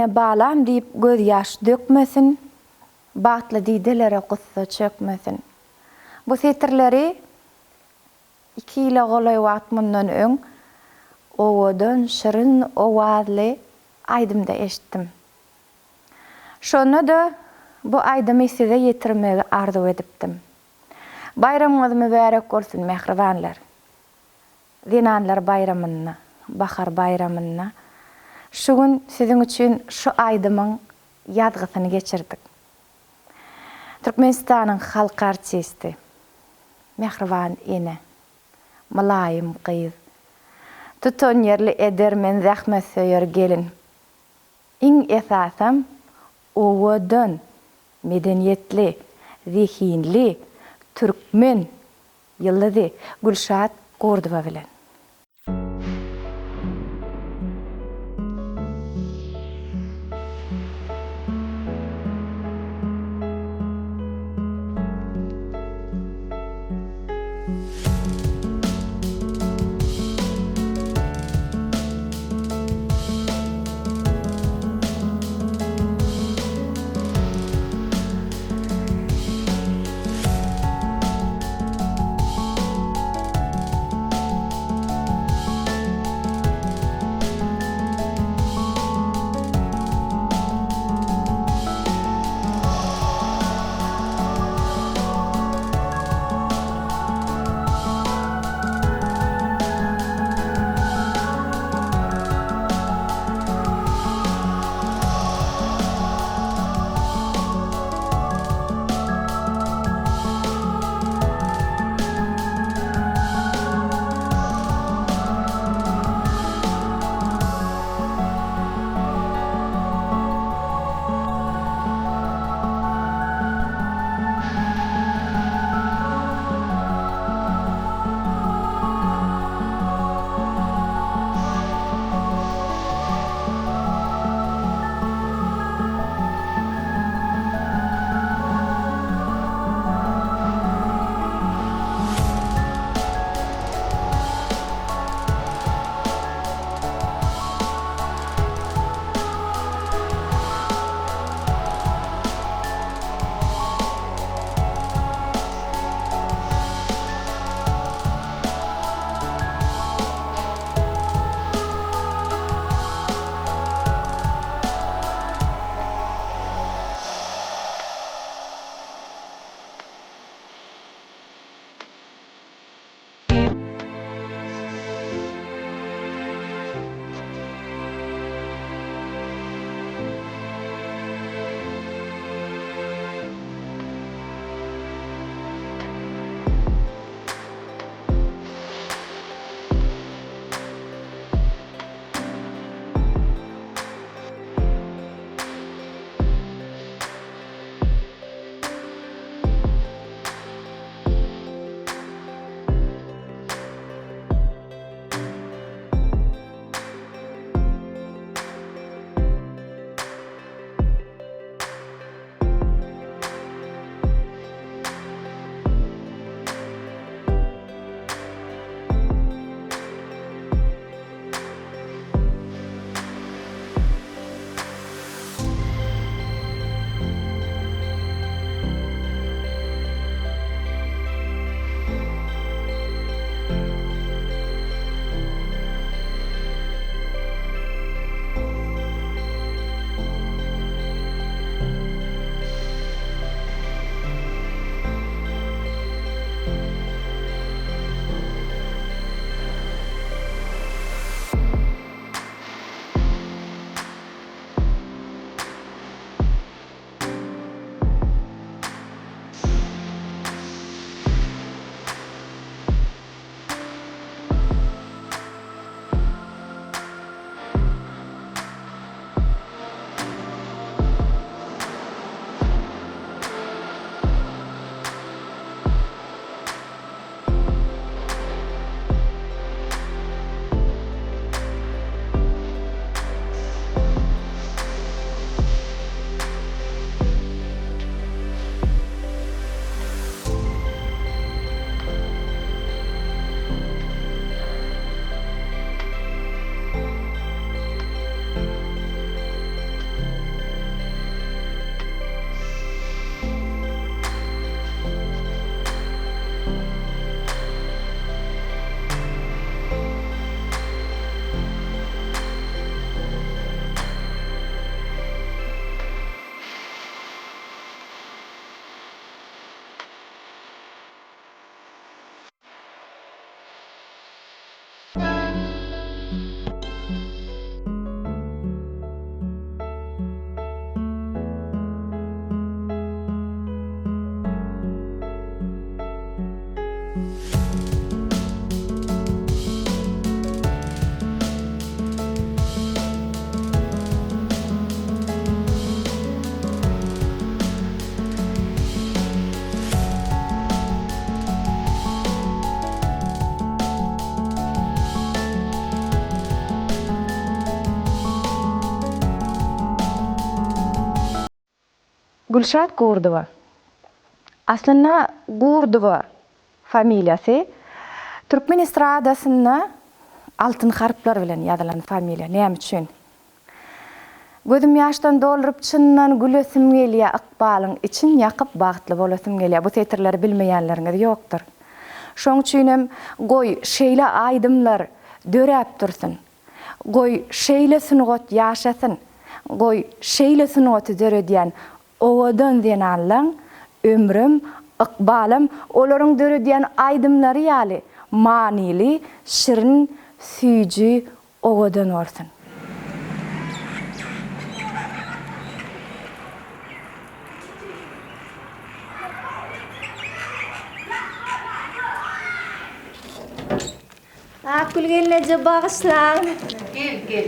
ene bağlam deyip göz yaş dökmesin, batlı didelere qıssa çökmesin. Bu setirleri 2 ýyla golay wagtmyndan öň owadan şirin owazly aýdymda eşitdim. Şonu da bu aýdymy size ýetirmegi arzu edipdim. Bayramyňyz mübarek bolsun mehribanlar. Zinanlar bayramyna, bahar bayramyna. Şu gün sizin üçin şu aýdymyň ýazgysyny geçirdik. Türkmenistanyň halk artisti, mehriban ene, mulayim gyz, tuton yerli edermen zahmet söýer gelin. Iň esasam owadan medeniýetli, zihinli, türkmen ýyldy Gülşat Gordowa bilen. Gülşat Gurdova. Aslında Gurdova familiýasy Türkmen estradasynda altın harplar bilen ýazylan familiýa. Näme üçin? Gözüm ýaşdan doluryp çyndan gülesim gelýär, ykbalyň için ýakyp bagtly bolasym gelýär. Bu tetirleri bilmeýänleriňiz ýokdur. Şoň üçin goý şeýle aýdymlar döräp dursun. Goý şeýle sunugat ýaşasyn. Goý şeýle sunugaty döredýän owadan diýen allan ömrüm, ykbalym olaryň döredýän aýdymlary ýaly manily, şirin, süýji owadan bolsun. Akul gelnece bağışlan. Gel.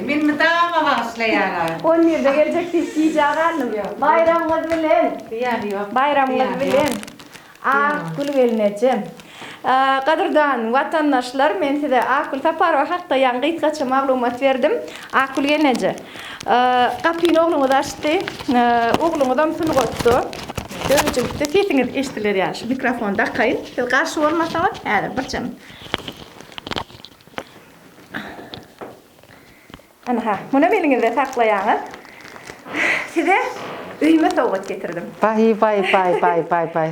Men mi dama bağışlayalar? On nerede gelecek tepki çağırdım ya. Bayramınız bilen. Bayramınız bilen. Akul gelnece. Qadırdan vatandaşlar, men size Akul Taparova hakda ýa-ni gitgaça maglumat berdim. Akul gelnece. Gapyny ogluňyz açdy. Ogluňyzam sunugotdy. Dörjükde sesiňiz eşdiler ýaly. Mikrofonda kaýyn. Siz garşy bolmasaňyz, häzir birçem. Ana, muna belingizde saklaýaňyz. Size öýme sowgat getirdim. Bay.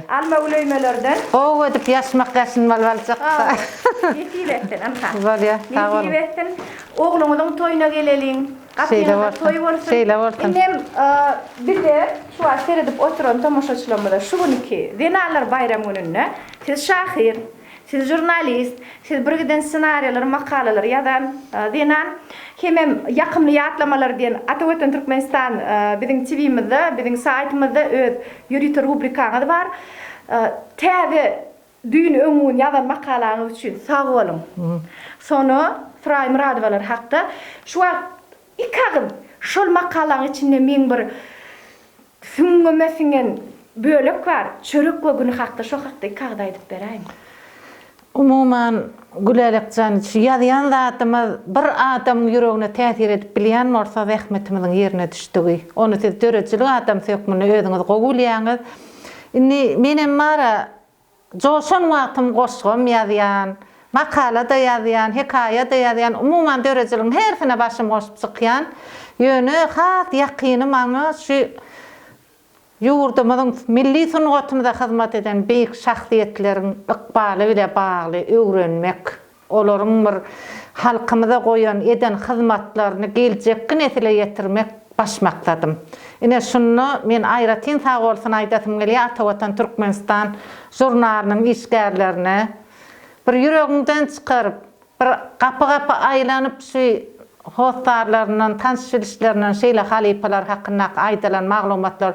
Alma öýmelerden. O edip ýaşmak gaşyn balbalçakda. Yetibetden, ana. Var ya, sağ olun. Yetibetden. Ogluňyzyň toýuna geleliň. Gapyňyzda toý bolsun. Şeýle bolsun. Hem bir de şu an seyredip oturan tomoşaçylarymyza şu günki Denalar bayram gününde siz şahir, siz jurnalist, siz birgiden senaryolar, makalalar ýazan Denan hemem ýakymly ýatlamalar diýen Atawatan Türkmenistan biziň TV-mizde, biziň saýtymyzda öz ýürüýär rubrikaňyz bar. Täze düýün öňüň ýazan makalaňyz üçin sag bolun. Sonra Fray Muradowalar hakda şu ikagym şol makalaň içinde men bir süňgemesiňen bölek bar. Çörek günü hakda şo hakda ikagda aýdyp beräýin. Umuman gülelikjan ýazýan zatymyz bir adam ýüregine täsir edip bilýän bolsa rahmetimiziň ýerine düşdigi. Onu siz döreçilik adam sökmüni özüňiz gowulýaňyz. Indi menem mara joşan wagtym goşgam ýazýan, makala da ýazýan, hekaýa da ýazýan, umuman döreçiligiň herfine başym goşup çykýan. Ýöne hat ýakyny maňa şu yurdumyzyň milli sungatymyza hyzmat eden beýik şahsiýetleriň ykbaly bilen bagly öwrenmek, olaryň bir halkymyza goýan eden hyzmatlaryny geljek nesile ýetirmek baş maksadym. Ine şunu men aýratyn sag bolsun aýdasym gelýär Atawatan Türkmenistan jurnalynyň işgärlerine bir ýüregiňden çykaryp, bir gapy aýlanyp şu hostarlarynyň, tanşylşlarynyň şeýle halipalar hakynda aýdylan maglumatlar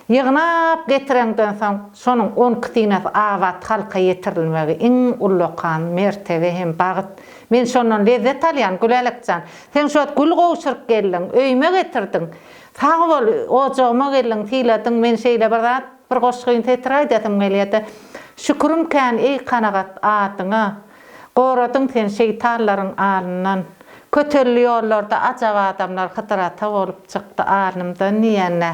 ýygnap getirenden soň şonuň 10 kytynasy awat halka ýetirilmegi iň ullukan mertebe hem bagyt. Men şondan lezzet alýan gülelikjan. Sen şu gül gowşuryp geldiň, öýme getirdiň. Sag bol, ojagma geldiň, tiýlediň, men şeýle bir goşgyn tetraý dedim gelýärdi. Şükürüm kän ey kanagat atyňa. Goradyň sen şeýtanlaryň alyndan. Kötelli ýollarda ajab adamlar hytrata bolup çykdy alnymdan niýene.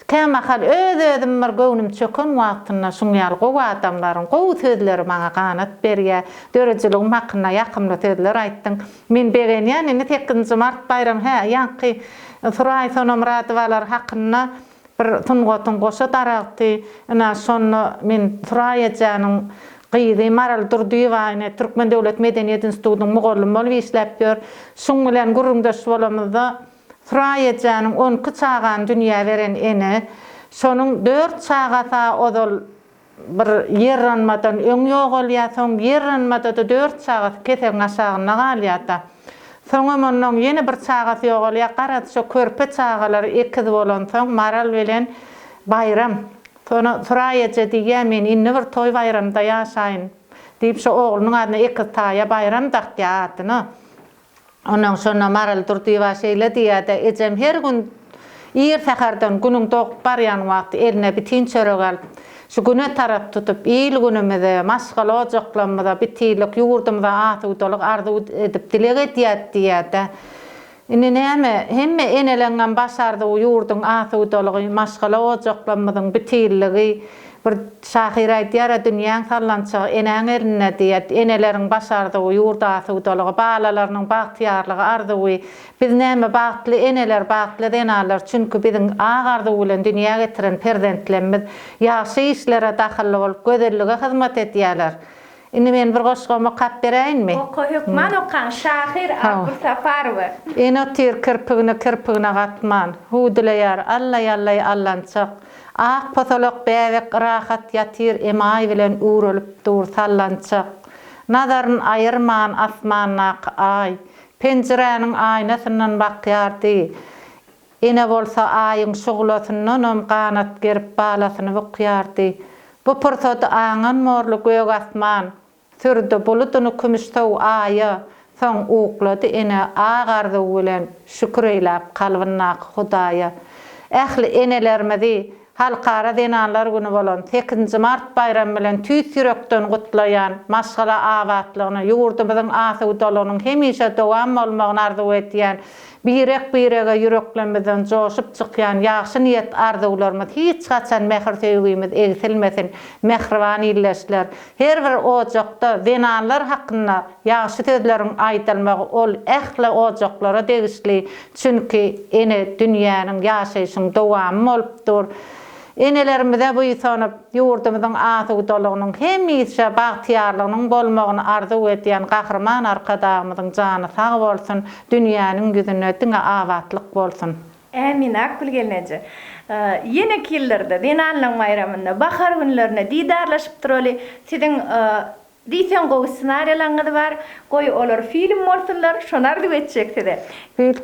Kämahal özüm bir göwnüm çöken wagtynda şuňal gowy adamlaryň gowy sözleri maňa ganat berýär. Döreçiligim hakynda ýakymly sözler aýtdyň. Men begenýän indi 8-nji mart bayram ýanky Fray Muradowalar hakynda bir tungatyň goşa daragty. Ana şonu men Fray ejanyň gyýdy Maral Durduýewaýny Türkmen Döwlet Medeniýet Institutynyň mugallym bolup işläp ber. Şoň bilen gurrundaş bolamyzda Fray ejanyň 10 çagan dünýä beren ene, şonuň 4 çagata odol bir ýerranmadan öň ýogalýar, soň ýerranmada da 4 çagat keseň aşagyna galýar. Soňa mondan ýene bir çagat ýogalýar, garat şo körpe çagalar ekiz bolan soň Maral bilen bayram. Sonra Fray eje diýär men indi bir toý bayramda ýaşaýyn diýip şo oglunyň adyna ekiz taýa bayram dakýatyny. Ondan sonra Maral Durduýewa şeýle diýärdi, ejem her gün ýer sahardan günüň togup barýan wagty eline bir tin çörek alyp, şu güne tarap tutup ýyl günümizde maşgal ojaqlamada bir tiýlik ýurdumda aty udalyk ardy edip dilek edýär diýärdi. Ine näme hemme enelenen başardy ýurdun asudalygy, maşgala ojaklanmadyň bitilligi, bir şahir aýdýar, dünýäň sallançygy eneň eline diýet, eneleriň başardy ýurda asudalygy, balalarynyň bagtyarlygy arzuwy. Biz näme bagtly eneler, bagtly denalar, çünki biziň agardy bilen dünýäge getiren perzentlerimiz ýaşy işlere dahil bolup gözellige hyzmat edýärler. Indi men bir goşgama kap bereyinmi? Oku hükman okan Şahir Abdulsafarowy. Ene tir kirpigine gatman. Hudileýär allay allançak. Ak patolok bäwek rahat yatir emay bilen uğrulup dur sallançak. Nazaryn ayırman asmannak ay. Pencereniň aýnasyndan bakýardy. Ene bolsa aýyň şuglasyndan kanat gerip balasyny bukýardy. Bu pırsat aňan morly gög asman. Türde bulutuny kümüştaw aýa. Soň uglady ene agardy bilen şükür eýläp kalbynnak Hudaýa. Ähli enelerimizi halkara denalar güni bolan 8 mart bayram bilen tüýs ýürekden gutlaýan maşgala awatlygyny ýurdumyzyň asudalygynyň hemişe dowam bolmagyny arzu etýän birege yüreklemeden joşup çykýan ýaşy niýet arzuwlarymyz hiç gaçan mehr söýgimiz egsilmesin, mehriban illeşler. Her bir ojakda denalar hakynda ýaşy sözleriň aýdylmagy ol ähli ojaklara degişli, çünki ene dünýäniň ýaşaýyşyň dowamy bolupdyr. Enelerimize bu ýytanyp ýurdumyzyň asudalygynyň hemişe bagtyarlygynyň bolmagyny arzu etýän gahrman arkadagymyzyň jany sag bolsun, dünýäniň ýüzüne diňe awatlyk bolsun. Ämin akbil gelneje. Ýene killerde Denanlyň bayramynda, bahar günlerine didarlaşyp turali siziň diýsen gowy senariýalaryňyz bar, goý olar film bolsunlar, şonar diýip etjekdi. Bir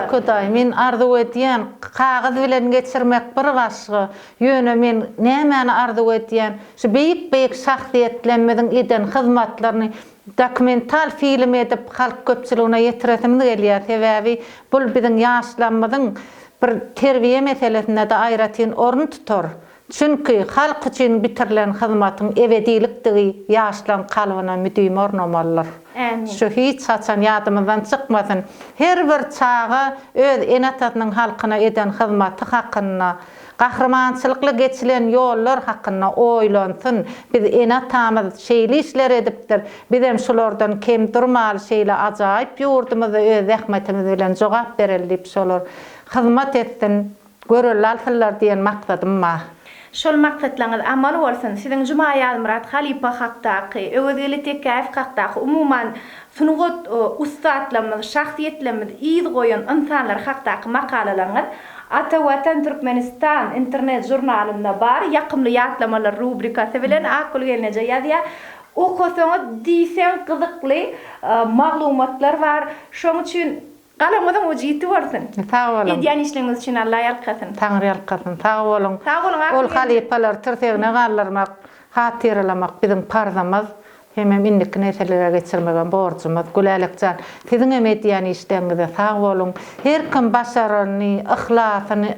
kuday, men arzu etýän kagaz bilen geçirmek bir gaşgy. Ýöne men nämäni arzu etýän, şu beýik şahsiýetlenmediň eden hyzmatlaryny dokumental film edip halk köpçüligine ýetiresim gelýär. Sebäbi bul biziň ýaşlanmadyň bir terbiýe meselesinde de aýratyn orun tutar. Çünki halk üçin bitirilen hyzmatyň ebedilikdigi ýaşlan kalbyna müdüm ornamalylar. Şu hiç haçan ýadymyzdan çykmasyn. Her bir çağa öz enatatynyň halkyna eden hyzmaty hakynda, gahrmançylykly geçilen ýollar hakynda oýlansyn. Biz enatamyz şeýle işler edipdir. Biz hem şolardan kem durmaly şeýle ajaýyp ýurdumyza öz zähmetimiz bilen jogap berilip şolar hyzmat etsin, görül alsynlar diýen maksadym bar. Şol maksatlaryňyz amal bolsun. Siziň Juma Ýalmurat Halipa hakdaky, Öwedeli Tekäýew hakdaky umuman sunugat ustadlarymyz, şahsiýetlerimiz ýygy goýan insanlar hakdaky makalalaryňyz Ata Watan Türkmenistan internet jurnalynda bar, ýakymly ýatlamalar rubrikasy bilen akul gelneje ýazýar. Okusaňyz diýsen gyzykly maglumatlar bar. Şoň üçin galamyzyň uji ýetip barsyň. Sag bolun. Edýän işleňiz üçin Allah ýalkasyn. Taňry ýalkasyn. Sag bolun. Sag bolun. Ol halipalar tirsegine gallarmak, hatyralamak biziň parzamyz. Hemem indik neselere geçirmegen borcumyz. Gülälikçan. Siziň emedýän işleňize sag bolun. Her kim başaryny, ihlasy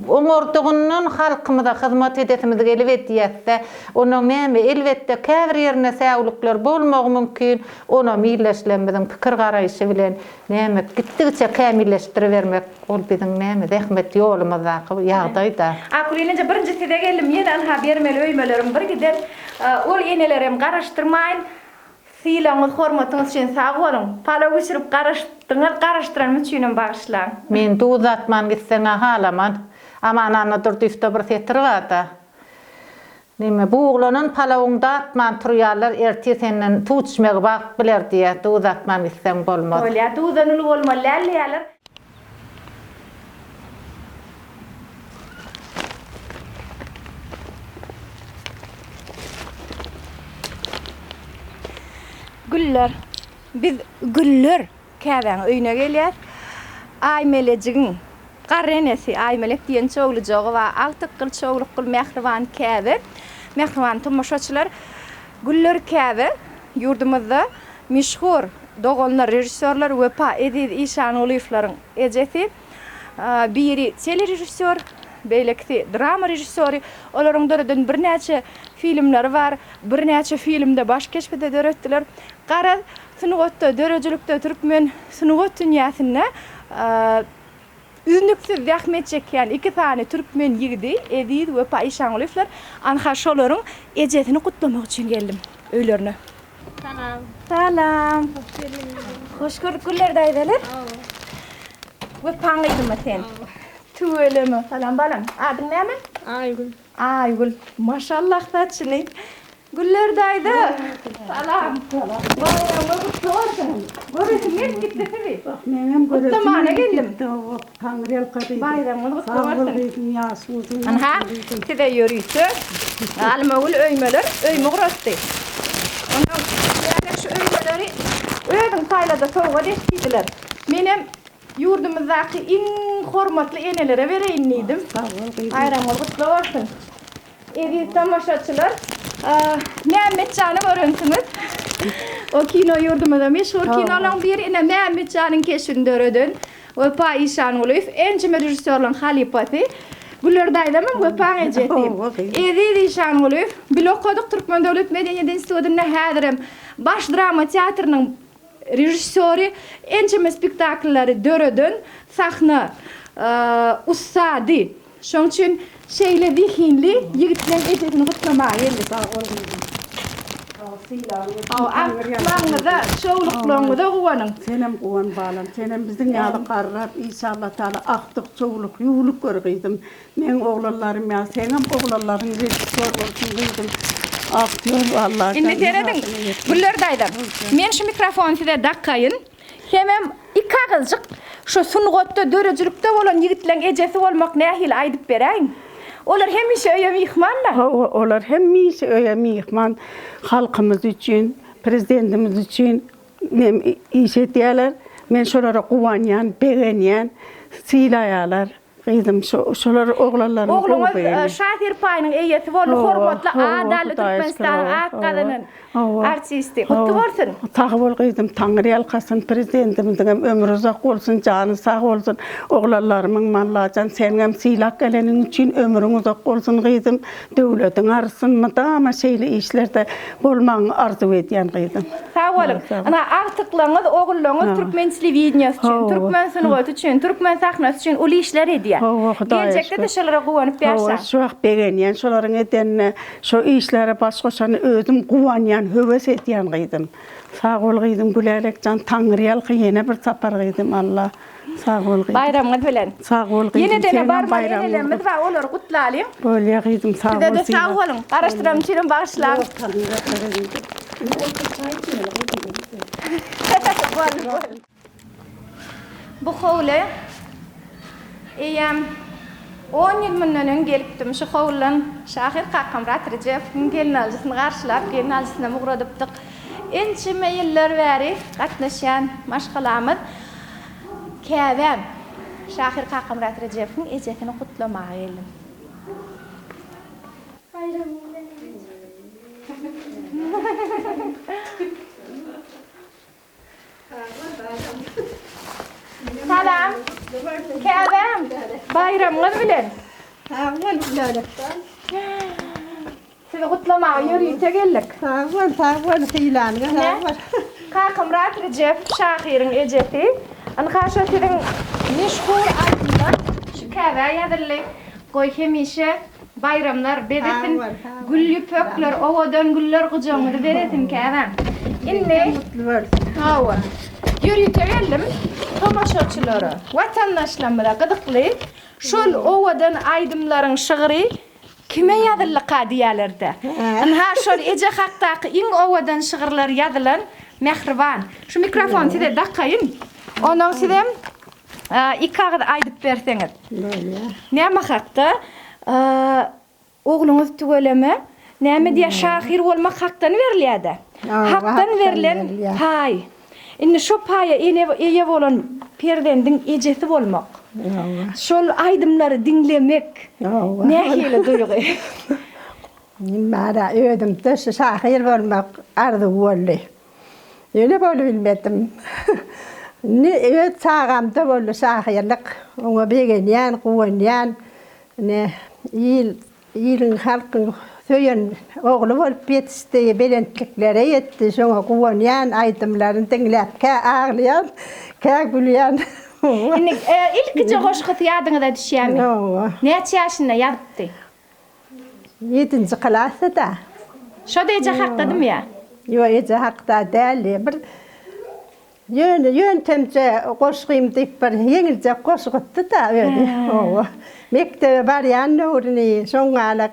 oňordugynyň halkymyza hyzmat edetimiz gelip etýärse, onuň näme elbetde käbir ýerine säwlükler bolmagy mümkin. Ona milletlerimizin pikir garaýşy bilen näme gitdigçe kämilleşdirivermek ol biziň näme zähmet ýolumyzdaky ýagdaýda. Akulinje birinji sede geldim, ýene ha bermeli öýmelerim bir gider. Ol enelerim garaşdyrmaýyn. Siýlaňyz, hormatyňyz üçin sag bolun. Pala geçirip garaşdyran üçin bagyşlan. Men duzatman gitseňe halaman. Aman anadır düfte bir setirgada. Nime buğlanan palavyňda atman turýarlar, erti senden tuçmak bak biler diýe duzatman gitseň bolmaz. Öyle duzanyl bolmalar ýalar. Güller. Biz güller käbäň öýüne gelýär. Aýmelejigin Qarrenesi Aymelek diýen çoğulu jogy we agtykkyl çoğulukkyl mehriban käbi. Mehriban tomoşaçylar Güller käbi ýurdumyzda meşhur doganlar, rejissörler wepa Edip Işanoğluýlaryň ejesi. Biri tele rejissör, beýlekdi drama rejissöri. Olaryň döredin birnäçe filmleri bar, birnäçe filmde baş keşfede döretdiler. Gara sunugatda, dörejilikde türkmen sunugat dünýäsinde Üznüksiz zahmet çeken 2 tane Türkmen yigidi Edid ve Paişan Olifler anha şoların ejetini kutlamak için geldim öylerine. Salam. Hoş gördük güllerde aydalar. Ve pangıydım sen. Tüveleme. Salam balam. Adın ne mi? Aygül. Aygül. Maşallah saçını. Güllerde ayda. Salam. Bayramı kutlu olsun. Görüyorsun hep gitti tabii. Menem Kutlamana geldim. Tanrıyal kadıydı. Bayramı kutlu Sağ olsun. olun yasudun. Anha, size yürüyüşü. Almağul öymeler, öyme kurastı. Ondan yani şu öymeleri öydün taylada soğuğa deştiydiler. Benim yurdumuzdaki en hormatlı enelere vereyim neydim. Sağ olun. Bayramı kutlu olsun. Evi tamaşaçılar. Mehmet Can'ı görüntünüz. O kino yurdumuzda meşhur kinoların biri ine Mehmet Can'ın keşfinde öredin. Ve Paişan Olif, encime rejissörlüğün halifası. Güllerday'damın ve pan ejetiyim. Edi İşan Olif, Blokoduk Türkmen Devlet Medeniyet Enstitüsü'nde hadirim. Baş drama tiyatrının rejissörü, encime spektaklları döredin. Sahne, ustadi. Şunun için şeyle dihinli, yigitlerin ejetini kutlamaya geldi. Sağ olun. Aklınıza, çoğuluklarınıza kuvanın. Senem kuvan bağlan. Senem bizden yalı qarrab. İnşallah Teala aktık, çoğuluk, yuğuluk görgeydim. Men oğlanlarım ya. Senem oğlanların rejissör olsun gıydım. Aktör vallahi. İnne teredin, güllerdaydım. Men şu mikrofonu size dakkayın. Hemen iki kağızcık şu sungotta döröcülükte olan yigitlerin ejesi olmak nehil aydıp bereyim. Olar hemişe öyle mihmanlar. Olar hemişe öyle mihman. Halkımız için, prezidentimiz için iş ediyorlar. Men şolara kuvanyan, beğenyen, silayalar. Kızım şolar oğlanlarım Oğlumuz Şahir Pay'ın eyesi oldu. Hormatlı Adalı Türkmenistan ak kadının artisti. Kutlu olsun. Sağ ol kızım. Tanrı alkasın. Prezidentimizin ömrü uzak olsun. Canı sağ olsun. Oğlanlarımın mallacan. Senin hem silak gelenin için ömrün uzak olsun kızım. Devletin arısın mı da ama şeyli işlerde bolman arzu ediyen kızım. Sağ olun. Ana artıklarınız, oğullarınız Türkmen televizyonası için, Türkmen sınıfı için, Türkmen sahnası için ulu işler ediyor. Gelecekte de şolara kuvanıp yaşa. Şu ak beğenyen, şoların edenine, şu işlere baş koşanı özüm kuvanyan, höves ediyen kızım. Sağ ol kızım, gülerek can Tanrıyal yine bir sapar kızım Allah. Sağ ol kızım. Bayramınız bilen. Sağ ol kızım. Yine de barbar yenelerimiz var, onları kutlayalım. Böyle kızım sağ ol. Size de sağ olun. Araştıram çirin bağışlar. Bu hovle Eyem 10 yıl münden gelipdim şu hovlan Şahir Kakamrat Recep'in gelin alıcısını karşılap, gelin alıcısına muğradıptık. Ençime yıllar veri katnaşan maşgalamız Kevem Şahir Kakamrat Recep'in ejetini kutlamaya geldim. Salam. Kevem. Bayramınız bilen. Sağ ol gülerek. Sizi kutlamaya yürüyüşe geldik. Sağ ol silanı. Ne? Kakamrat Recep Şahir'in ejeti. Ankaşa sizin meşhur aydınlar. Şu keve yadırlı. Koy hemişe bayramlar bedesin. Gül yüpökler, ovadan güller kucağımda deresin kevem. İnne. Hava. Yürüyüşe geldim. Tamaşaçıları, vatandaşlarımla gıdıklı. Şol ovadan aydımların şığırı kime yazılı kadiyalarda? Anha şol ece haktaki in ovadan şığırlar yazılan mehriban. Şu mikrofon size dakkayın. Ondan size iki ağız aydıp verseniz. Neme hakta? Oğlunuz tüveleme. Neme diye şahir olmak haktan veriliydi. Haktan verilen pay. İnne şu paya eye olan perdendin ejesi olmak. Şol aydımları dinlemek. Ne hile duygu? Mara ödüm de şahir olmak arzu oldu. Öyle böyle bilmedim. Ne öd sağamda oldu şahirlik. Ona beğenyen, kuvanyan. Ne yılın halkın söyün oğlu olup yetiştiği belentliklere yetti. Sonra kuvanyan aydımların dinlep, ağlayan, gülüyen. Indi ilk goşqy ýadyňyza düşýärmi? Näçe ýaşynda ýadypdy? 7-nji klasda. Şo deýje hakdadym ýa? Yo, ece hakda däl. Bir yöntemce goşgym diýip bir ýeňilje goşgypdy da öyle. Mektebe barýan nurny şoňalak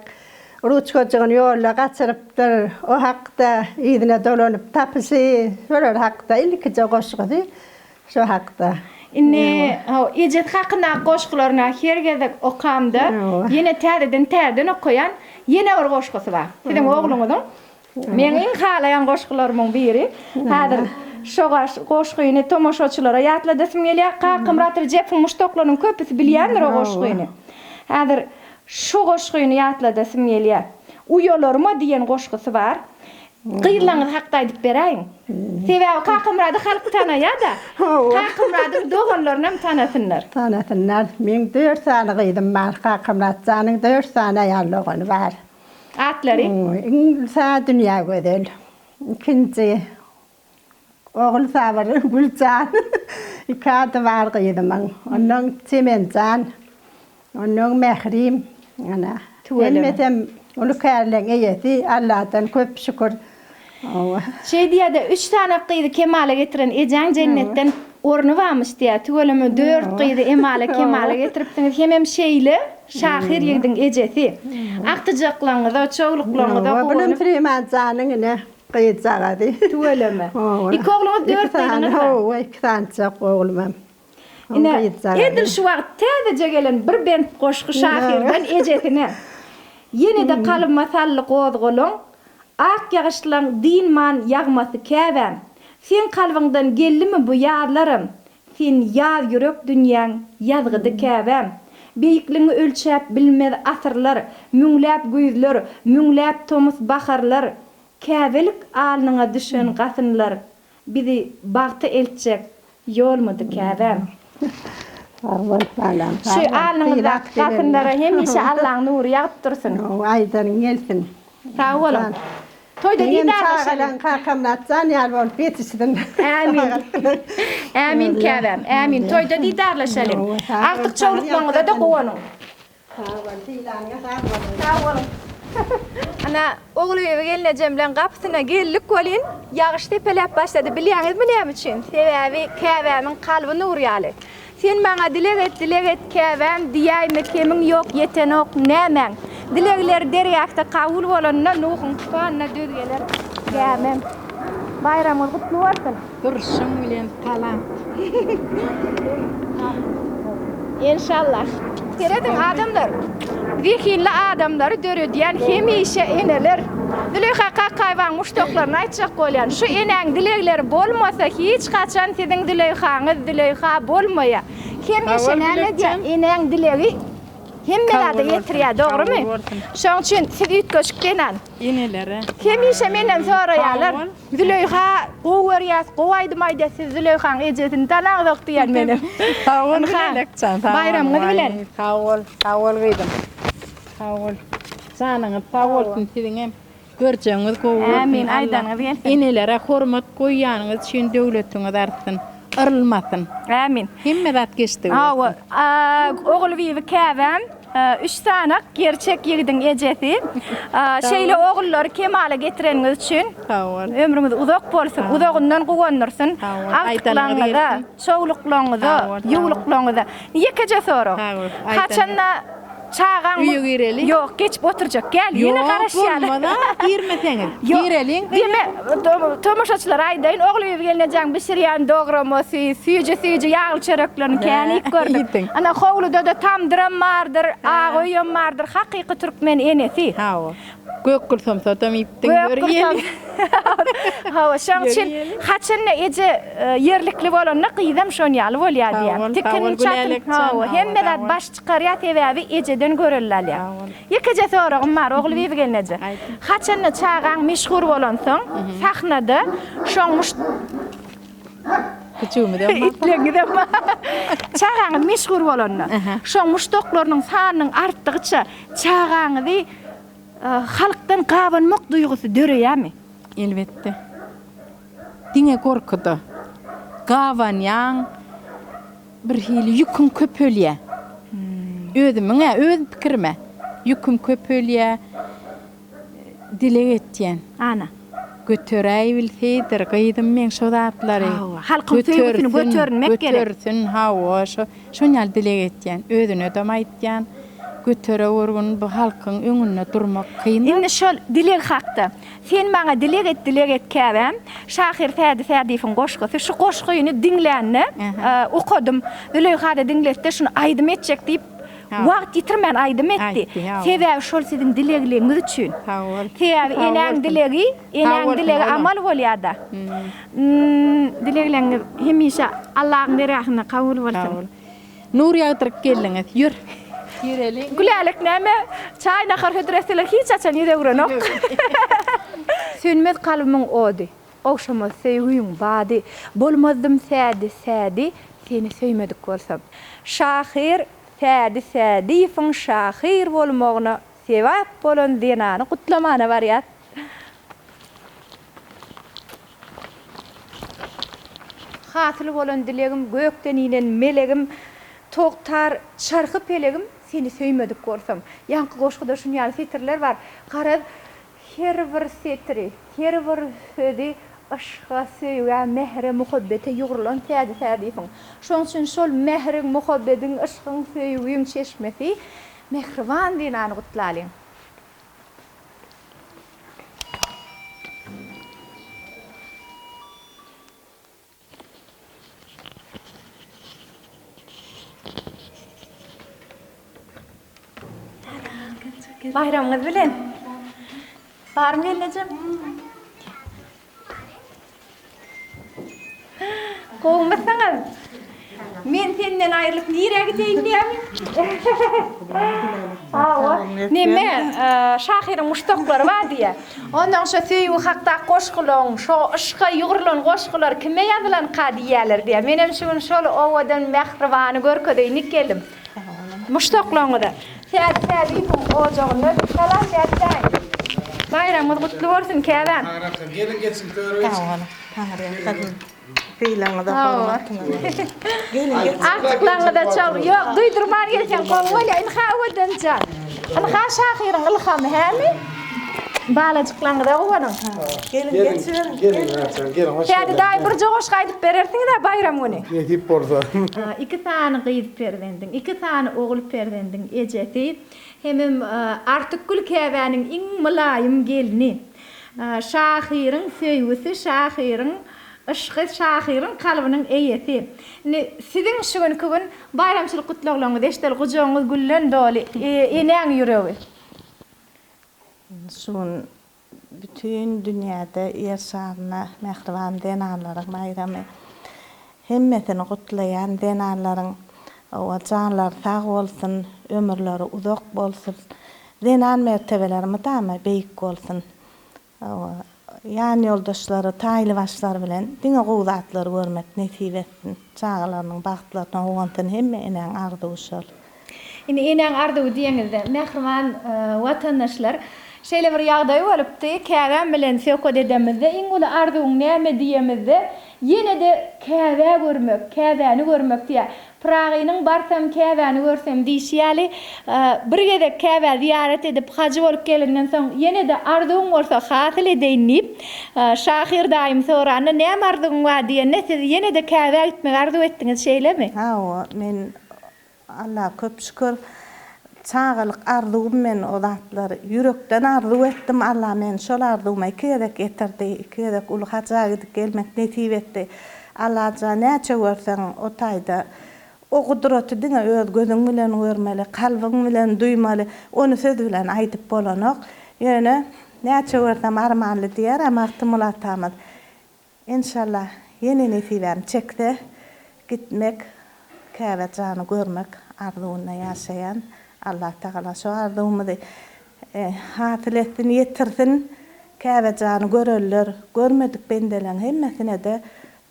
ruçkoçygyny ýolla gaçyrypdyr. O hakda ýygyna dolanyp tapysy, şolar hakda ilkije goşgydy. Şo hakda. Indi ejet hakynda goşgylaryna hergede okamdy. Ýene täzeden okuyan ýene bir goşgysy bar. Sizin ogluňyzyň men iň halayan goşgylarymyň biri. Häzir şo goşgyny tomoşaçylara ýatladysym gelýär. Kakymrat Recep Muştoklaryň köpüsi bilýändir o goşgyny. Häzir şo goşgyny ýatladysym gelýär. Uýolarma diýen goşgysy bar. Gıyırlanız hakta edip bereyim. Sebebi Kakımrad'ı halk tanıyada. Kakımrad'ın doğanlarına tanısınlar. Tanısınlar. Men 4 sany gıydım var. Kakımrad'canın 4 sany ayarlığını var. Atları? İngilizce dünya gödül. İkinci oğul savar Gülcan. İki adı var gıydım. Onun Çemencan. Onun Mehrim. Elmetem onu kärlen ejeti Allah'tan köp şükür. Şey diýerde 3 tane kıydı kemale getiren ejen cennetten ornu varmış diýär. Tügeleme 4 kıydı emale kemale getiripdiňiz. Hemem şeýle şahir ýegdiň ejeti. Aktyjaklaňyza, çoğuluklaňyza Benim Süleymanjanyň ne kıyıcagady. Tügeleme. İki ogluňyz 4 kıydyňyz. 2 tane oğlum. Edil şu wagt täzece gelen bir bent goşgy şahirden ejetine. Yine de kalıp masallı qozgulun, ak ýagyşlaň dinman ýagmasy käbäm. Sen kalbyňdan gellimi bu ýarlarym? Sen ýaz ýürek dünýäň ýazgydy käbäm. Beýikliňi ölçäp bilmez asyrlar, müňläp güýzler, müňläp tomuz baharlar. Käbelik alnyňa düşen gasynlar. Bizi bagty eltjek ýolmady käbäm. Şu alnıňyzda gasynlara hemişe Allahyň nury ýagyp dursun. Aýdan gelsin. Sag bolun. Toyda diýdarlaşan kakamlatsan ýar bolup ýetişdim. Amin. Amin käbäm. Amin. Toyda diýdarlaşalım. Artyk çoğulukmaňyza da gowanyň. Sag bolun. Ana oğlu eve gelnejem bilen gapysyna geldik bolin. Ýagyş tepeläp başlady. Bilýäňizmi näme üçin? Sebebi käbämiň kalby nury ýaly. Sen bana dilek et käbäm diýäýme kemiň ýok, yetenok nämen. Dilekler derýakda kabul bolanna nuhun tutanna dödgeler käbäm. Bayramyň gutly bolsun. Dursun bilen kalam. İnşallah. Keredin adamlar. Zihinli adamları dörüdýän hemişe eneler. Dileka kakayvan muştoklaryna aýtjak bolýan. Şu eneň dilekleri bolmasa hiç kaçan siziň dilekaňyz dileka bolmaýa. Hemişe näme diýär? Eneň dilegi hemmelerde ýetirýär, dogrymy? Şoň üçin siz üýtgeşik gelen. Enelere. Hemişe menden soraýarlar. Dileka gowerýäs, gowaýdymaýda siz dilekaň ejetini tanagdyk diýär menem. Kawul bilekçan. Bayramyňyz bilen. Kawul gydym. Kawul. Sanyňyz kawulsyň siziň görjeňiz gowy. Amin. Aýdaňyz gelsin. Enelere hormat goýýanyňyz üçin döwletiňiz artsyn. Irılmasın. Amin. Himmedat geçti. Hawa, oğul bibi käbäm, 3 sanak gerçek ýigdiň ejeti. Şeýle oğullar kemale getireňiz üçin ömrüňiz uzak bolsun, uzagyndan gowanyrsyn. Aýtalaňyza, çoğuluklaňyza, ýuwluklaňyza. Ýekeje soro. Haçanna çağan yok geçip oturacak gel yine garaşýar. Olmada girmeseňiz. Gireliň. Deme tomoşaçylar aýdaýyn oğlu ýyp gelnejaň bişirýän dogramosy, süýje ýağly çöreklerini känik gördüm. Ana howluda da tam dram bardyr, agoýam bardyr, hakyky türkmen enesi. Hawa. Gökgül somsatam ipden görýän. Hawa şoň üçin haçanna eje ýerlikli bolanna gyýdam şoň ýaly bolýar diýär. Tikin çatyn. Hawa hemmedat baş çykarýar tebebi ejeden görellerler. Ýekeje soragym bar oğlu ýyp gelneje. Haçanna çağan meşhur bolansyň sahnada şoň Küçüğümde ama. Çağaňy meşhur bolanna. Şoň muştoklarynyň sanynyň artdygyça çağaňy halktan gawanmak duýgusy döreýärmi? Elbette. Diňe korkudy. Gawanýan bir hili yüküm köp ölýär. Özüme, öz pikirime. Yüküm köp ölýär. Dile etýän. Ana. Götüräý bilseýdir, gyýdym men şo zatlary. Halkym söýgüsini götürmek gerek. Götürsün hawa şoňal dile etýän. Özüne de aýtýan. Götüre urgun bu halkyň öňünde durmak kyn. Indi şol dilek hakda. Sen maňa dilek et käbem. Şahir Fädi goşgusy. Şu goşgyny dinlänni okudum. Öyle hada dinletdi şunu aýdym etjek diýip wagt ýitirmän aýdym etdi. Sebäbi şol siziň dilegliňiz üçin. Sebäbi eneň dilegi amal bolýarda. Dilegliňiz hemişe Allahyň derahine kabul bolsun. Nur ýagdyryp geldiňiz. Ýür. Gülelik näme? Çay nahar hüdreseler hiç açan ýüregrenok. Sönmez kalbymyň ody. Oşamaz söýgüň bady. Bolmazdym sädi, seni söýmedik bolsam. Şahir Fädi ýypyň şahir bolmagyna sebäp bolan denany gutlamana barýar. Hatyly bolan dilegim gökden inen melegim toktar çarky pelegim seni söýmedik bolsam. Ýanky goşguda şunýaly setirler bar. Garab her bir setri, her bir sözi aşka söýgän mehre muhabbete ýugrulan Fädi ýypyň. Şoň üçin şol mehre muhabbetiň aşkyň söýgüň çeşmesi mehriban denany gutlalyň. Bayramınız bilen. Barım geleceğim. Kovmasanız. Men senden ayrılıp nereye gideyim diyemin? Neme, şahirin muştakları var diye. Ondan şu söýgü hakda goşgulan, şu ışga ýugrulan goşgular kime ýazylan kadiýeler diye. Menem şol owadan mehribany görkedeynik geldim. Muştaklaňyda. Fädi ojagyny salam berdi. Bayramyň gutly bolsun käbän. Gelin geçsin töre. Fiýlaňyda hormatna. Gelin geçsin. Aklangyda çal. Ýok, duýdurman gelsen goňgoýla in hawadan çal. Ana şahirin ilham hämi? Balajyklaňyda gowanyň. Gelin geçsin. Gelin. Fädi daý bir jogoş gaýdyp berersiň-de bayram güni. Ne dip borsa. Iki tane gyýyp berdiň, iki tane ogul berdiň ejeti. Hemem artykul käbäniň iň mylaýym gelini. Şahirin söýgüsi, şahirin ışgy, şahirin kalbynyň eýeti. Siziň şu gün bayramçylyk gutlaglaryňyz eşdel gojaňyz güllen doly, eneň ýüregi. Şun bütün dünyada ýaşaryna mehriban denanlaryň bayramy. Hemmesini gutlaýan denanlaryň o canlar sag bolsun, ömürleri uzak bolsun. Denan mertebeleri mydama beýik bolsun. Ýani ýoldaşlary, taýly başlar bilen diňe gowdatlary görmek nesip etsin. Çağlarynyň bagtlaryna owantyn hemme eneň arzuwy şol. Indi eneň arzuwy diýeňizde mehriban watandaşlar şeýle bir ýagdaý bolupdy. Käbän bilen söhbet edemizde iň uly arzuwyň näme diýemizde ýene de käbä görmek, käbäni görmek diýär. Pragynyň barsam käbäni görsem diýşýäli, bir gede käbä ziyaret edip hajy bolup gelenden soň ýene de arzuwyň bolsa hasyl edýänip, şahir daýym sorany näme arzuwyň bar diýende siz ýene de käbä gitmek arzuw etdiňiz şeýlemi? Men Allah köp şükür çağalyk arzuwym men o zatlary ýürekden arzuw etdim. Allah men şol arzuwyma kerek getirdi, kerek uly haja gidip gelmek nesip etdi. Allah näçe görseň o taýda o gudraty diňe öz gözüň bilen görmeli, kalbyň bilen duýmaly, onu söz bilen aýdyp bolanok. Ýöne näçe görsem armanly diýer, amaqtymyl atamyz. İnşallah ýene nesibem çekdi gitmek, käbä jany görmek arzuwyna ýaşaýan. Allah Taala şu arzuwymyzy hasyl etsin, ýetirsin. Käbä jany göreller, görmedik bendelen hemmesine de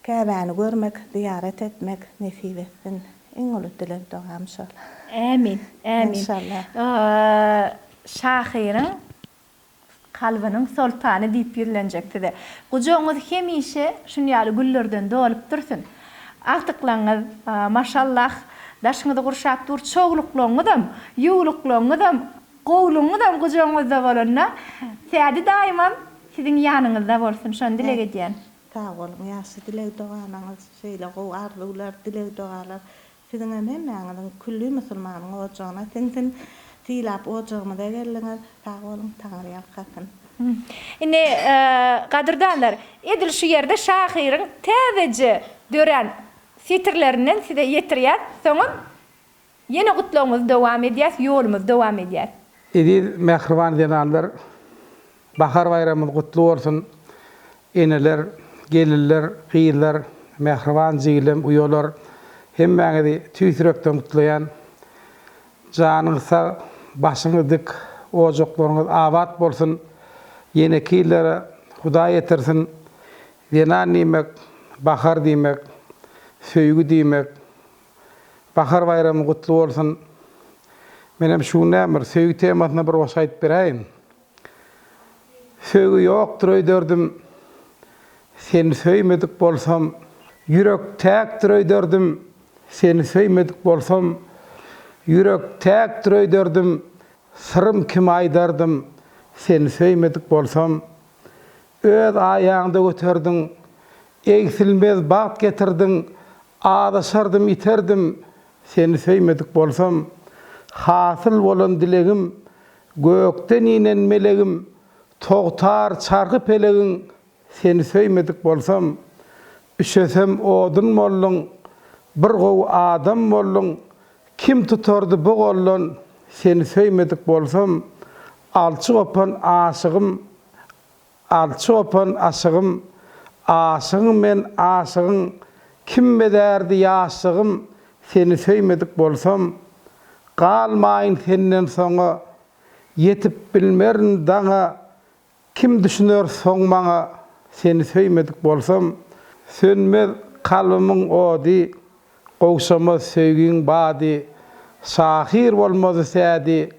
käbäni görmek, ziyaret etmek nesip etsin. Iň uly dilek dogam şol. Amin. İnşallah. Şahirin kalbynyň sultany diýip ýürlenjekdi-de. Gojaňyz hemişe şunýaly güllerden dolup dursun. Aktıklaňyz, maşallah, daşyňyzy gurşap dur, çoğlukluňyzam, ýuwlukluňyzam, gowluňyzam gujaňyzda bolanna, sädi daýymam siziň ýanyňyzda bolsun, şonu dilek edýän. Sağ olun, ýaşy dilek doganaňyz, şeýle gow arzuwlar, dilek dogalar. Siziň hemmeňiziň külli musulmanyň ojagyna teňten tilap ojagymyza geldiňiz. Sağ olun, Taňry ýalkasyn. Ine gadyrdanlar, edil şu ýerde şahyryň täzeji dören fitrlerinden size ýetirýär, soňra ýene gutlagyňyz dowam edýär, ýolumyz dowam edýär. Edil mehriban dinanlar, bahar bayramymyz gutly bolsun. Eneler, gelirler, gyýylar, mehriban jiýlem, uýalar hemmäňizi tüýsürekden gutlaýan, janyňyza başyňyz dik, ojaklaryňyz abat bolsun. Yeni kiyilere Huda yetirsin. Yenan diýmek, bahar diýmek, söýgü diýmek. Bahar bayramy gutly bolsun. Menem şu nämer söýgü temasyna bir goşa aýdyp beräýin. Söýgü ýokdur öýderdim. Seni söýmedik bolsam, ýürek täkdir öýderdim. Seni söýmedik bolsam, ýürek täkdir öýderdim. Sırım kim aýdardım. Seni söýmedik bolsam, öz aýaňda göterdiň, egsilmez bat getirdiň, adaşardım, iterdim. Seni söýmedik bolsam, hasyl bolan dilegim, gökden inen melegim, togtar çarky pelegin. Seni söýmedik bolsam, üşesem odun bollun, bir gow adam bollun, kim tutardy bu gollun. Seni söýmedik bolsam, alçı opan aşığım, aşığım men aşığım, kim bederdi yaşığım. Seni söýmedik bolsam, galmaýyn senden soňa, yetip bilmerin daňa, kim düşünür soň maňa. Seni söýmedik bolsam, sönmez kalbymyň ody, gowşamaz söýgüň bady, şahir bolmaz sädi.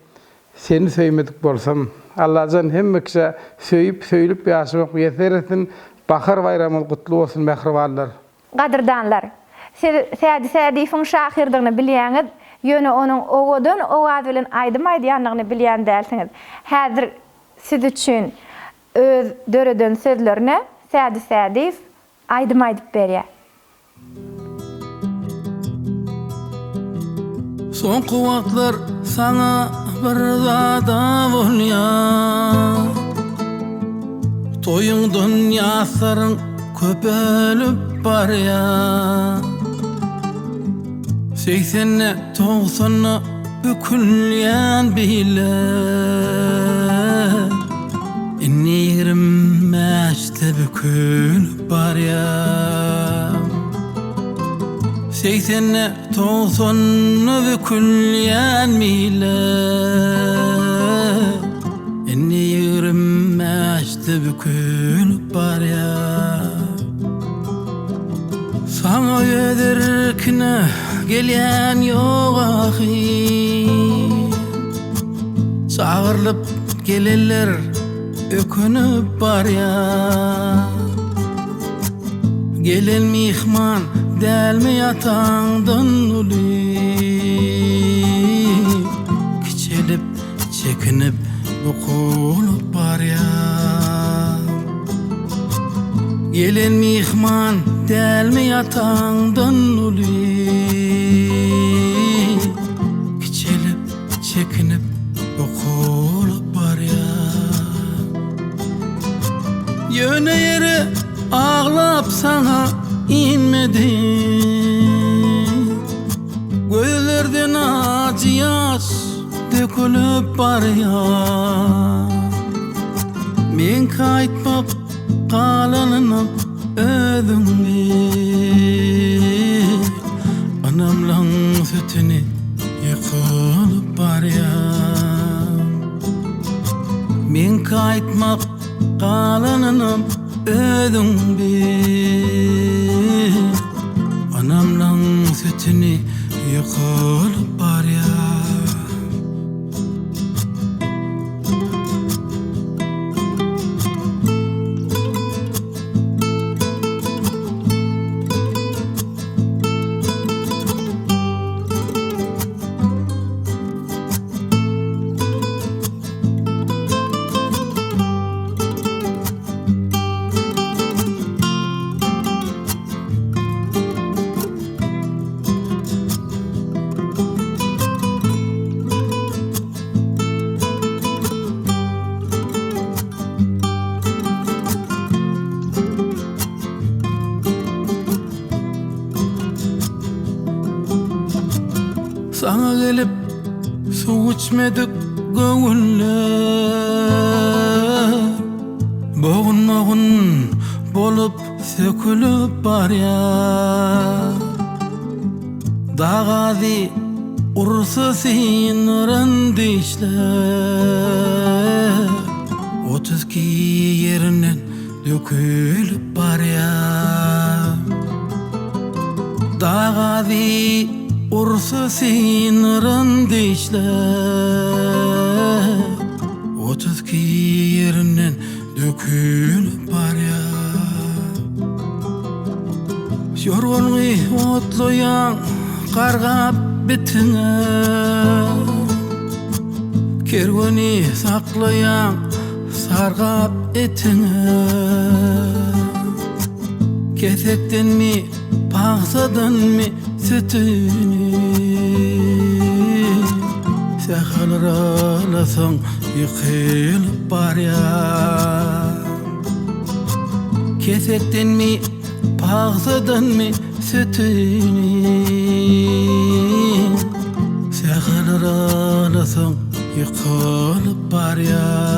Seni söýmedik bolsam, Allah'tan hemmekse söýüp ýaşamak ýeter etsin. Bahar bayramyň gutly bolsun mehribanlar. Gadyrdanlar, sädi şahirdigini bilýäňiz, ýöne onuň owadan owaz bilen aýdymaýdýanlygyny bilýän dälsiňiz. Häzir siz üçin öz döreden sözlerine sädi aýdymaýdyp berýär. Soňky wagtlar sana bir zada bolýar. Toýuňdan ýasaryň köpelip barýar. 80-90 bükülýän bile. Inni 25-de bükülip barýar. 80-90 bükülýän bile. Inni 25-de bükülip barýar. Sana ýederkine gelýän ýok ahy. Çağırlyp gelirler, ökünüp barýar. Gelen mihman dälmi ýataňdan uly. Kiçelip çekinip bukulup barýar. Gelen mihman dälmi ýataňdan uly. Kiçelip çekinip bukulup barýar. Ýöne ýere ağlap sana inmedim. Gözlerden acı yaş dökülüp barýar. Men kaýtmap galanynam özüňmi. Anamlaň sütüni ýykylyp barýar. Men kaýtmap galanynam özüňmi. Anamlaň sütüni ýykylyp barýar. Sana gelip su içmedik göğüller, boğun bolup sökülüp bar ya. Dağadi ursa sinirən dişler, 32 yerinden dökülüp bar ya. Dağadi ursa sinirən dişler, 32 yerinden dökülüp bar ya. Yorgunluğu otlayan qargap bitine, kerveni saklayan sargap etine. Kesekten mi, pağsadan mi sütünü, sehalar alasan yıkılıp bar ya. Kesekten mi, pağsadan mi sütünü, sehalar alasan yıkılıp bar ya.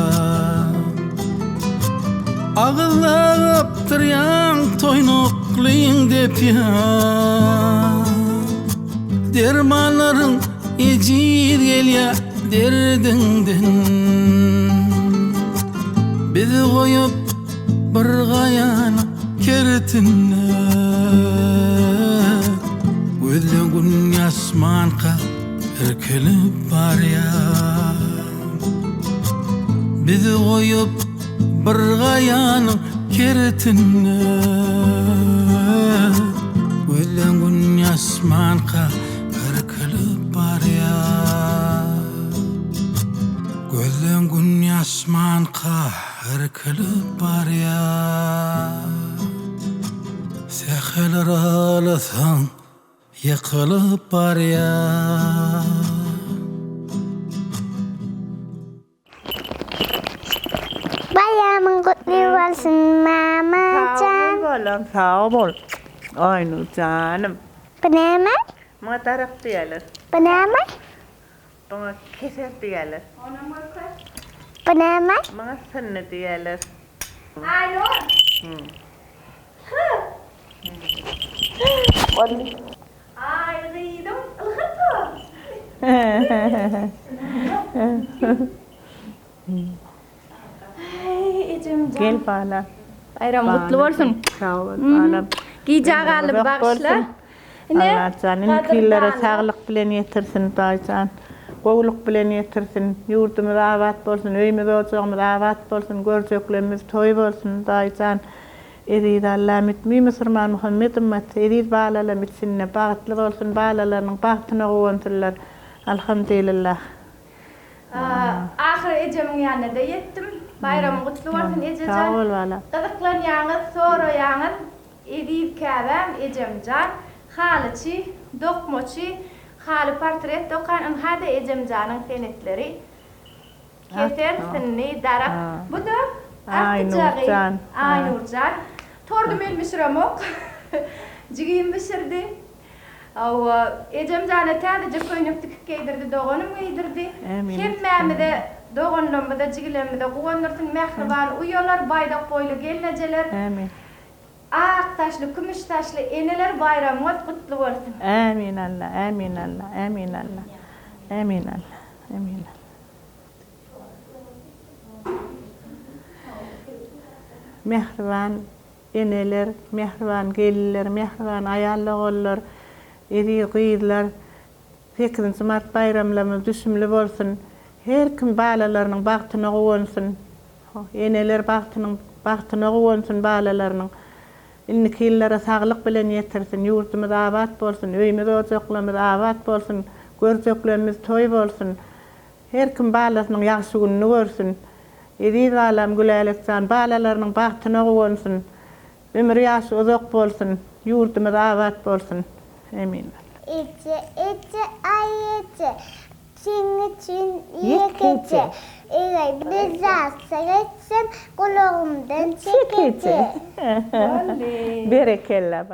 Ağızlap tıryan toynuklıyın dep ya. Dermanların ecir gel ya derdinden. Bizi koyup bir gayana kertinle, gözden gün yasmanka erkelip bar ya. Bizi koyup bir gayana kertinle, gözden gün yasmanka erkelip bar ya. Gözden gün yasmanka erkelip bar ya. Seheler alasan yıkılıp bar ya. Bayramın kutlu olsun mamacan. Oğlum sağ ol. Aynur canım. Bu ne mi? Bana taraf diyorlar. Bu ne mi? Bana keser diyorlar. Bu ne mi? Bana sınır diyorlar. Aynur. Ay gıydım. Ilgıtı. Ay ecem can. Gel bana. Bayram kutlu olsun. Sağ ol bana. Giyeceğim bağışla. Allah canın killere sağlık bilen yetirsin daycan. Qoğuluk bilen yetirsin. Yurdumuz avat bolsun, öyümüz ocağımız avat bolsun, görceklerimiz toy bolsun daycan. Erid Allah mitmi Müslüman Muhammed ümmet erid bağlalar mitsinne bağıtlı bolsun, bağlalarının bağıtına qoğuntırlar. Alhamdulillah. Ahir ecemin yanına da yettim. Bayram kutlu olsun ececan. Sağ ol valla. Qızıqlan yağız, sonra yağız. Erid kəbəm ecemcan. Halıçı, dokmoçu, halı portret dokan. Hada ecemcanın senetleri. Keser sinni darab. Bu da Aynurcan. Aynurcan. Tordum el misramok. Jigim bisirdi. Aw ecemcana tadece koynuktuk keydirdi, doğanım giydirdi. Hemmemide doğanlarımda, jigilerimde qoğanırtın mehriban uyolar, baydak boylu gelineceler. Amin. Ak taşlı, kumuş taşlı eneler bayramımız kutlu olsun. Amin Allah, amin Allah, amin Allah. Amin Allah, amin Allah. Mehriban eneler, mehriban gelinler, mehriban ayallıqlar, eri qıydılar. 8 Mart bayramlarımız düşümlü olsun. Her kim balalarının baxtına qoğunsun. Eneler baxtına qoğunsun balalarının. İlnikillere sağlık bilen yetirsin. Yurdumuz avat bolsun, öyümüz ocaklarımız avat bolsun, görceklerimiz toy bolsun. Her kim balasının yaxşı gününü görsün. Erid alam gülelikcan balalarının baxtına qoğunsun. Ömrü yaşı uzak bolsun, yurdumuz avat bolsun. Amin. İçe, ay içe. Çin, yekece. Biz asıretsem kulağımdan çekece. Berekella.